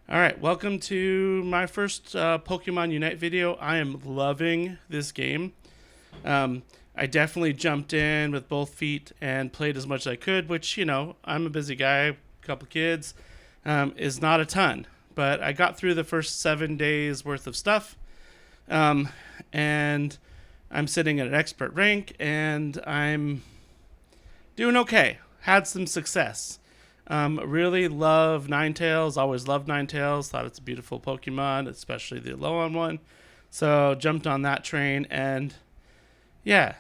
All right, welcome to my first Pokemon Unite video. I am loving this game. I definitely jumped in with both feet and played as much as I could, which, I'm a busy guy, a couple kids, is not a ton. But I got through the first 7 days worth of stuff, um, and I'm sitting at an expert rank, and I'm doing okay. Had some success. Really love Ninetales. Always loved Ninetales. Thought it's a beautiful Pokemon, especially the Alolan one. So jumped on that train, and yeah,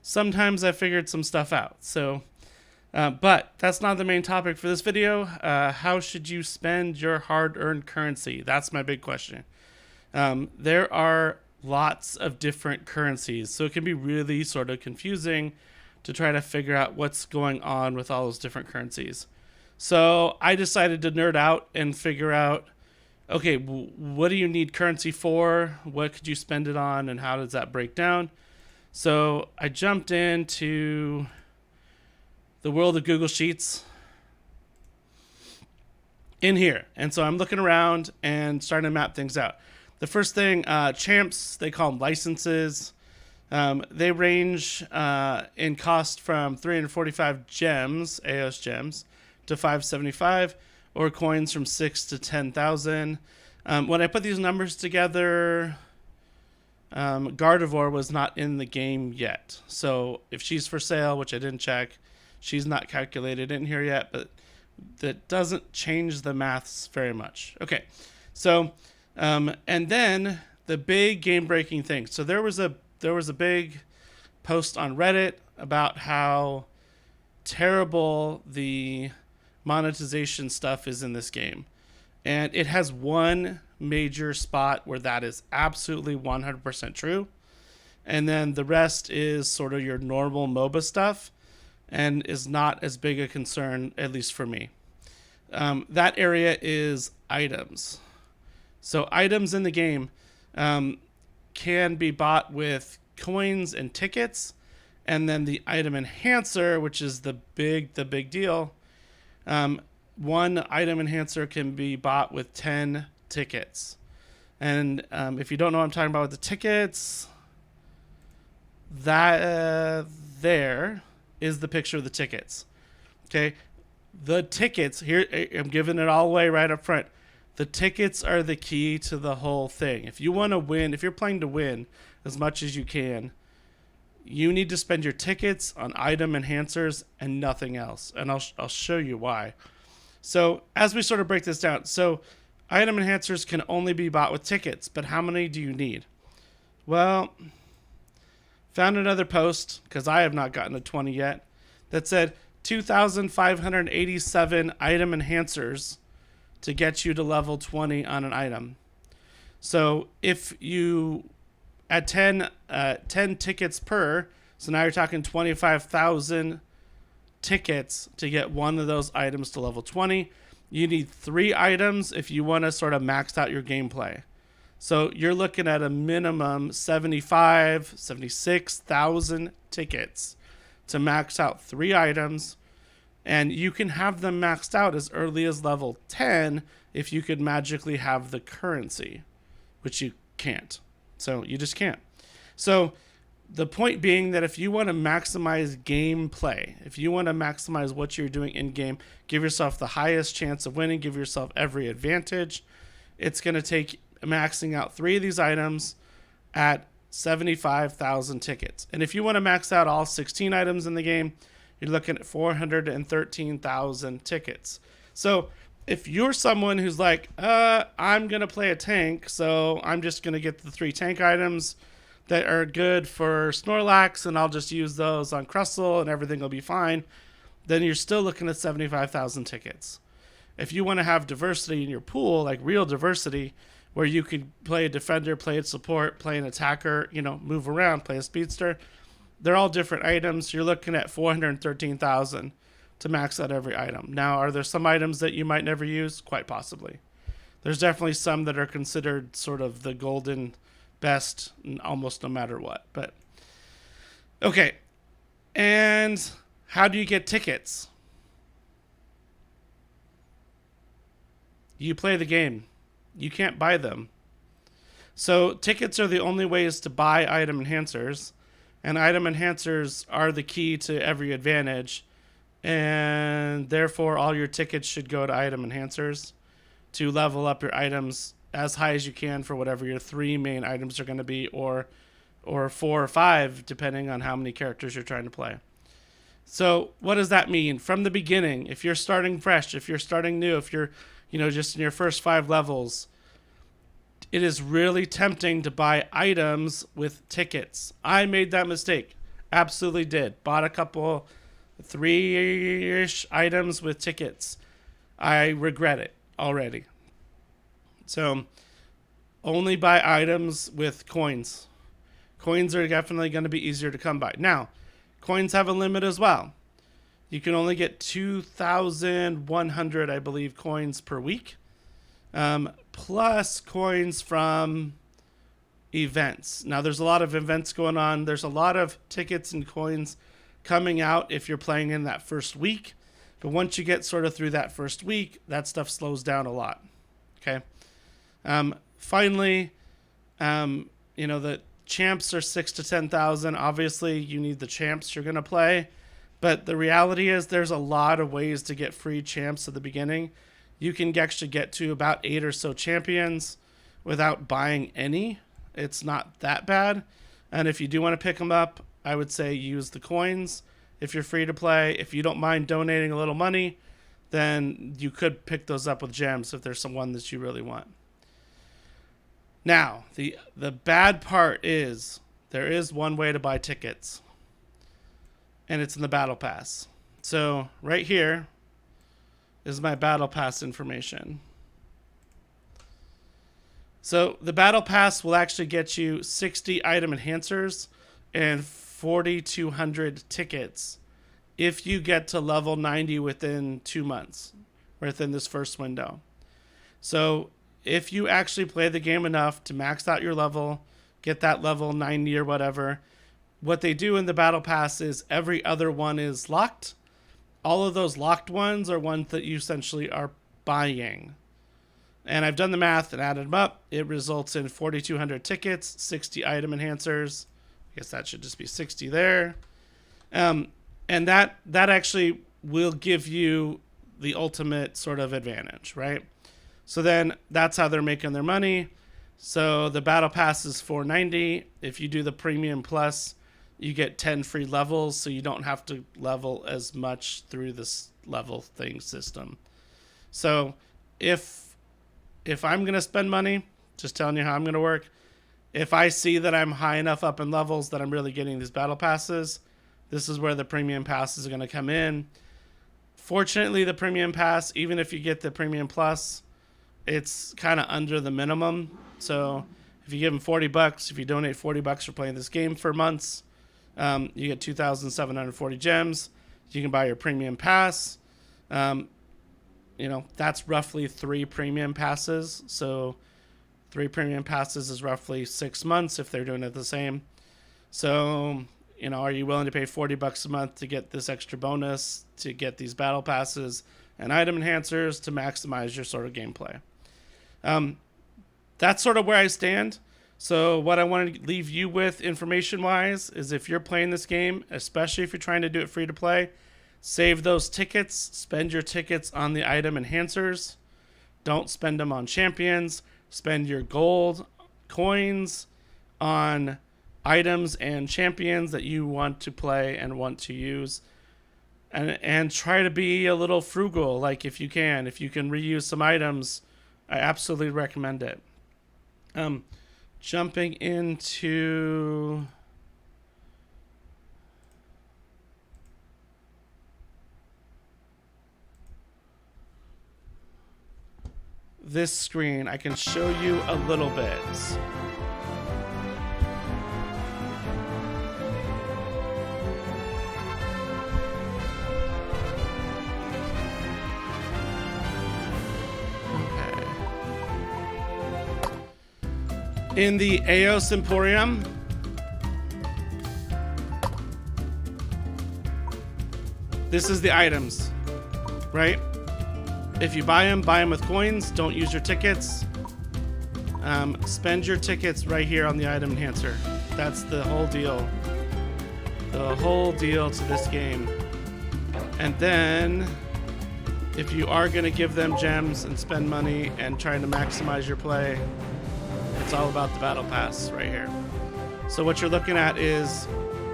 sometimes I figured some stuff out. But that's not the main topic for this video. How should you spend your hard-earned currency? That's my big question. There are lots of different currencies, so it can be really sort of confusing to try to figure out what's going on with all those different currencies. So I decided to nerd out and figure out, okay, what do you need currency for? What could you spend it on, and how does that break down? So I jumped into the world of Google Sheets in here. And so I'm looking around and starting to map things out. The first thing, champs, they call them licenses. They range in cost from 345 gems, AOS gems, to 575, or coins from 6 to 10,000. When I put these numbers together, Gardevoir was not in the game yet. So if she's for sale, which I didn't check, she's not calculated in here yet, but that doesn't change the maths very much. Okay, so and then the big game-breaking thing. So there was a big post on Reddit about how terrible the monetization stuff is in this game. And it has one major spot where that is absolutely 100% true. And then the rest is sort of your normal MOBA stuff and is not as big a concern, at least for me. That area is items. So items in the game can be bought with coins and tickets, and then the item enhancer, which is the big deal. One item enhancer can be bought with 10 tickets. And if you don't know what I'm talking about with the tickets, that there is the picture of the tickets. Okay, the tickets here, I'm giving it all away right up front. The tickets are the key to the whole thing. If you want to win, if you're playing to win as much as you can, you need to spend your tickets on item enhancers and nothing else. And I'll show you why. So as we sort of break this down, so item enhancers can only be bought with tickets, but how many do you need? Well, found another post, because I have not gotten to 20 yet, that said 2,587 item enhancers to get you to level 20 on an item. So if you at 10 tickets per, so now you're talking 25,000 tickets to get one of those items to level 20. You need 3 items if you want to sort of max out your gameplay. So you're looking at a minimum 76,000 tickets to max out 3 items. And you can have them maxed out as early as level 10 if you could magically have the currency, which you can't. So you just can't. So the point being that if you want to maximize gameplay, if you want to maximize what you're doing in game, give yourself the highest chance of winning, give yourself every advantage, it's going to take maxing out 3 of these items at 75,000 tickets. And if you want to max out all 16 items in the game, you're looking at 413,000 tickets. So if you're someone who's like, I'm going to play a tank, so I'm just going to get the 3 tank items that are good for Snorlax, and I'll just use those on Crustle, and everything will be fine, then you're still looking at 75,000 tickets. If you want to have diversity in your pool, like real diversity, where you could play a defender, play a support, play an attacker, move around, play a speedster, they're all different items. You're looking at 413,000 to max out every item. Now, are there some items that you might never use? Quite possibly. There's definitely some that are considered sort of the golden best almost no matter what. But okay. And how do you get tickets? You play the game. You can't buy them. So tickets are the only ways to buy item enhancers, and item enhancers are the key to every advantage, and therefore all your tickets should go to item enhancers to level up your items as high as you can for whatever your 3 main items are going to be, or 4 or 5, depending on how many characters you're trying to play. So what does that mean? From the beginning, if you're starting fresh, if you're starting new, if you're, just in your first 5 levels, it is really tempting to buy items with tickets. I made that mistake. Absolutely did. Bought a couple 3-ish items with tickets. I regret it already. So only buy items with coins. Coins are definitely going to be easier to come by. Now, coins have a limit as well. You can only get 2,100, I believe, coins per week, plus coins from events. Now, there's a lot of events going on. There's a lot of tickets and coins coming out if you're playing in that first week. But once you get sort of through that first week, that stuff slows down a lot. Okay. Finally, the champs are 6,000 to 10,000. Obviously, you need the champs you're going to play. But the reality is there's a lot of ways to get free champs at the beginning. You can actually get to about 8 or so champions without buying any. It's not that bad. And if you do want to pick them up, I would say use the coins if you're free to play. If you don't mind donating a little money, then you could pick those up with gems if there's someone that you really want. Now, the bad part is there is one way to buy tickets, and it's in the Battle Pass. So right here is my Battle Pass information. So the Battle Pass will actually get you 60 item enhancers and 4,200 tickets if you get to level 90 within 2 months, within this first window. So if you actually play the game enough to max out your level, get that level 90 or whatever, what they do in the Battle Pass is every other one is locked. All of those locked ones are ones that you essentially are buying. And I've done the math and added them up. It results in 4,200 tickets, 60 item enhancers. I guess that should just be 60 there. And that actually will give you the ultimate sort of advantage, right? So then that's how they're making their money. So the Battle Pass is $4.90. If you do the Premium Plus, you get 10 free levels, so you don't have to level as much through this level thing system. So if I'm going to spend money, just telling you how I'm going to work, if I see that I'm high enough up in levels that I'm really getting these Battle Passes, this is where the Premium Passes are going to come in. Fortunately, the Premium Pass, even if you get the Premium Plus, it's kind of under the minimum. So if you give them $40, if you donate $40 for playing this game for months, you get 2,740 gems. You can buy your Premium Pass. That's roughly 3 Premium Passes. So 3 Premium Passes is roughly 6 months if they're doing it the same. So, are you willing to pay $40 a month to get this extra bonus, to get these Battle Passes and item enhancers to maximize your sort of gameplay? That's sort of where I stand. So what I want to leave you with information-wise is if you're playing this game, especially if you're trying to do it free to play, save those tickets, spend your tickets on the item enhancers. Don't spend them on champions. Spend your gold coins on items and champions that you want to play and want to use. And try to be a little frugal, like if you can reuse some items, I absolutely recommend it. Jumping into this screen, I can show you a little bit. In the Eos Emporium, this is the items, right? If you buy them with coins. Don't use your tickets. Spend your tickets right here on the item enhancer. That's the whole deal. The whole deal to this game. And then, if you are going to give them gems and spend money and trying to maximize your play, it's all about the battle pass right here. So what you're looking at is,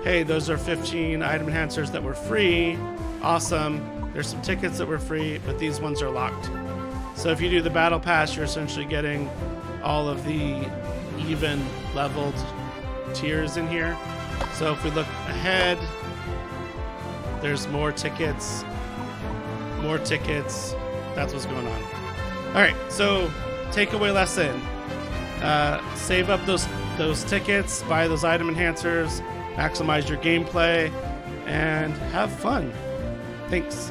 hey, those are 15 item enhancers that were free. Awesome. There's some tickets that were free, but these ones are locked. So if you do the battle pass, you're essentially getting all of the even leveled tiers in here. So if we look ahead, there's more tickets. More tickets. That's what's going on. All right, so takeaway lesson. Save up those tickets, buy those item enhancers, maximize your gameplay, and have fun. Thanks.